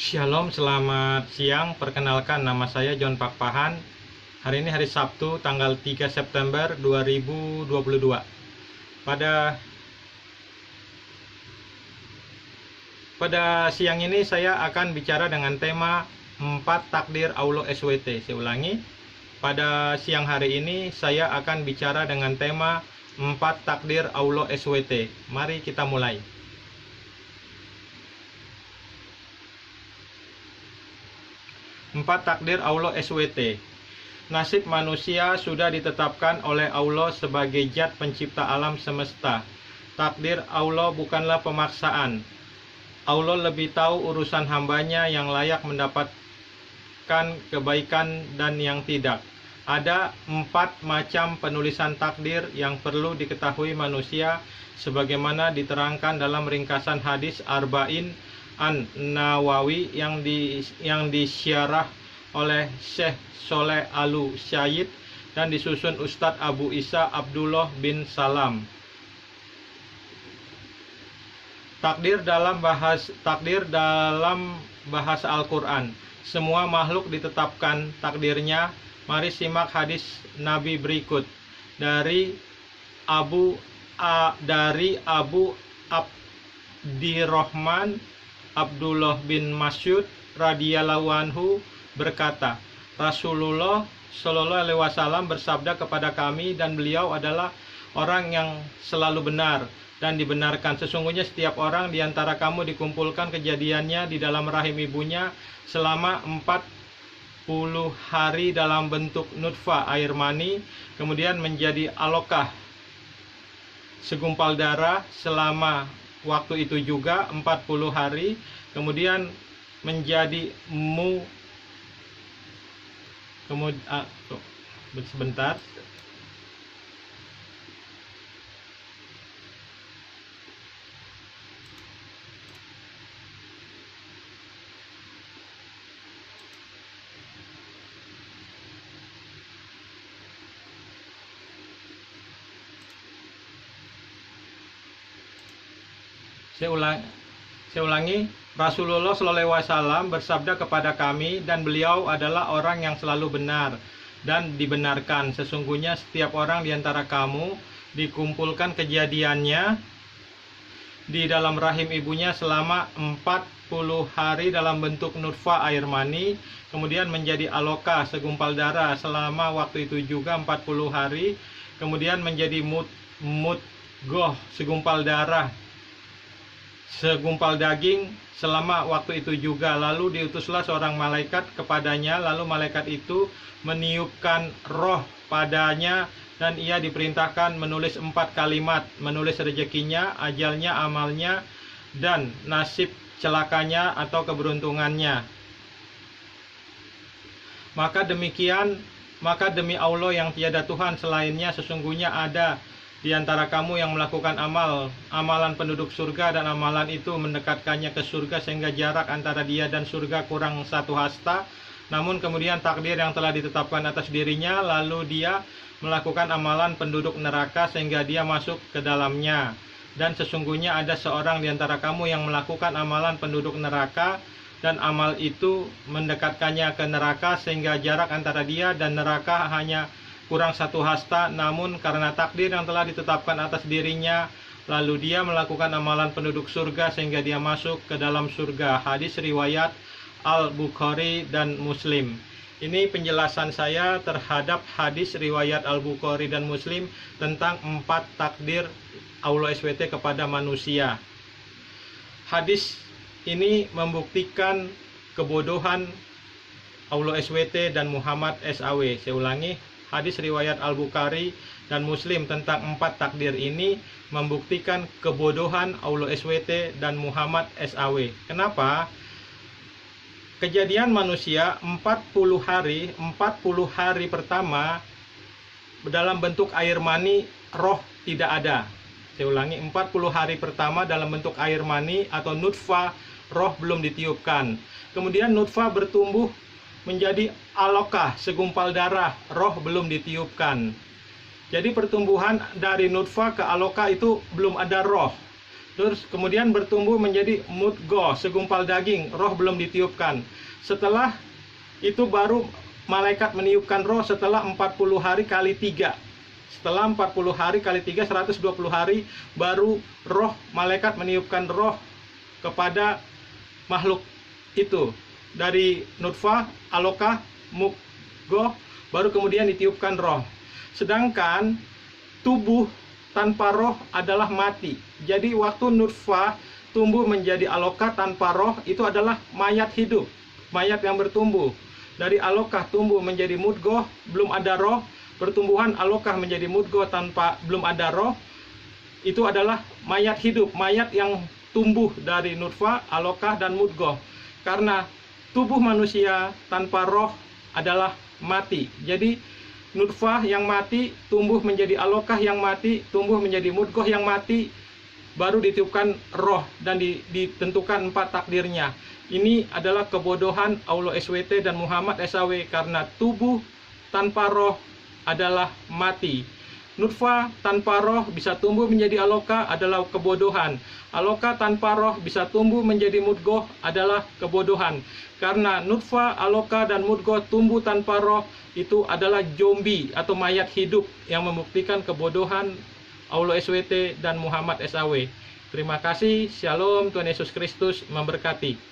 Shalom, selamat siang. Perkenalkan, nama saya John Pakpahan. Hari ini hari Sabtu, tanggal 3 September 2022. Pada siang ini saya akan bicara dengan tema 4 takdir Allah SWT. Saya ulangi, pada siang hari ini saya akan bicara dengan tema 4 takdir Allah SWT. Mari kita mulai. 4 takdir Allah SWT. Nasib manusia sudah ditetapkan oleh Allah sebagai zat pencipta alam semesta. Takdir Allah bukanlah pemaksaan. Allah lebih tahu urusan hambanya yang layak mendapatkan kebaikan dan yang tidak. Ada 4 macam penulisan takdir yang perlu diketahui manusia, sebagaimana diterangkan dalam ringkasan hadis Arba'in An-Nawawi yang disyarah oleh Syekh Soleh Al-Syayid dan disusun Ustadz Abu Isa Abdullah bin Salam. Takdir dalam bahasa Al-Quran. Semua makhluk ditetapkan takdirnya. Mari simak hadis Nabi berikut dari Abu Abdirrahman Abdullah bin Mas'ud radhiyallahu anhu berkata, Rasulullah Shallallahu alaihi wasallam bersabda kepada kami, dan beliau adalah orang yang selalu benar dan dibenarkan. Sesungguhnya setiap orang di antara kamu dikumpulkan kejadiannya di dalam rahim ibunya selama 40 hari dalam bentuk nutfah air mani, kemudian menjadi alaqah segumpal darah selama waktu itu juga 40 hari, kemudian menjadi sebentar. Saya ulangi, Rasulullah SAW bersabda kepada kami, dan beliau adalah orang yang selalu benar dan dibenarkan. Sesungguhnya setiap orang di antara kamu dikumpulkan kejadiannya di dalam rahim ibunya selama 40 hari dalam bentuk nutfah air mani, kemudian menjadi alaqah segumpal darah selama waktu itu juga 40 hari, kemudian menjadi mudghah segumpal darah, segumpal daging selama waktu itu juga. Lalu diutuslah seorang malaikat kepadanya, lalu malaikat itu meniupkan roh padanya, dan ia diperintahkan menulis 4 kalimat, menulis rezekinya, ajalnya, amalnya, dan nasib celakanya atau keberuntungannya. Maka demi Allah yang tiada Tuhan selainnya, sesungguhnya ada di antara kamu yang melakukan amalan penduduk surga, dan amalan itu mendekatkannya ke surga sehingga jarak antara dia dan surga kurang 1 hasta. Namun kemudian takdir yang telah ditetapkan atas dirinya, lalu dia melakukan amalan penduduk neraka sehingga dia masuk ke dalamnya. Dan sesungguhnya ada seorang di antara kamu yang melakukan amalan penduduk neraka, dan amal itu mendekatkannya ke neraka sehingga jarak antara dia dan neraka hanya kurang 1 hasta. Namun karena takdir yang telah ditetapkan atas dirinya, lalu dia melakukan amalan penduduk surga sehingga dia masuk ke dalam surga. Hadis riwayat Al-Bukhari dan Muslim. Ini penjelasan saya terhadap hadis riwayat Al-Bukhari dan Muslim tentang 4 takdir Allah SWT kepada manusia. Hadis ini membuktikan kebodohan Allah SWT dan Muhammad SAW. Saya ulangi, hadis riwayat Al-Bukhari dan Muslim tentang 4 takdir ini membuktikan kebodohan Allah SWT dan Muhammad SAW. Kenapa? Kejadian manusia 40 hari pertama dalam bentuk air mani, roh tidak ada. Saya ulangi, 40 hari pertama dalam bentuk air mani atau nutfah, roh belum ditiupkan. Kemudian nutfah bertumbuh menjadi alaqah segumpal darah, roh belum ditiupkan. Jadi pertumbuhan dari nutfah ke alaqah itu belum ada roh. Terus kemudian bertumbuh menjadi mudghah, segumpal daging, roh belum ditiupkan. Setelah itu baru malaikat meniupkan roh setelah 40 hari kali 3. Setelah 40 hari kali 3, 120 hari, baru roh malaikat meniupkan roh kepada makhluk itu. Dari nutfah, alaqah, mudghah, baru kemudian ditiupkan roh. Sedangkan tubuh tanpa roh adalah mati. Jadi waktu nutfah tumbuh menjadi alaqah tanpa roh, itu adalah mayat hidup, mayat yang bertumbuh. Dari alaqah tumbuh menjadi mudghah, belum ada roh. Pertumbuhan alaqah menjadi mudghah tanpa belum ada roh, itu adalah mayat hidup, mayat yang tumbuh dari nutfah, alaqah, dan mudghah. Karena tubuh manusia tanpa roh adalah mati. Jadi nutfah yang mati tumbuh menjadi alaqah yang mati, tumbuh menjadi mudghah yang mati, baru ditiupkan roh dan ditentukan 4 takdirnya. Ini adalah kebodohan Allah SWT dan Muhammad SAW, karena tubuh tanpa roh adalah mati. Nutfah tanpa roh bisa tumbuh menjadi alaqah adalah kebodohan. Alaqah tanpa roh bisa tumbuh menjadi mudghah adalah kebodohan. Karena nutfah, alaqah, dan mudghah tumbuh tanpa roh itu adalah zombie atau mayat hidup, yang membuktikan kebodohan Allah SWT dan Muhammad SAW. Terima kasih. Shalom. Tuhan Yesus Kristus memberkati.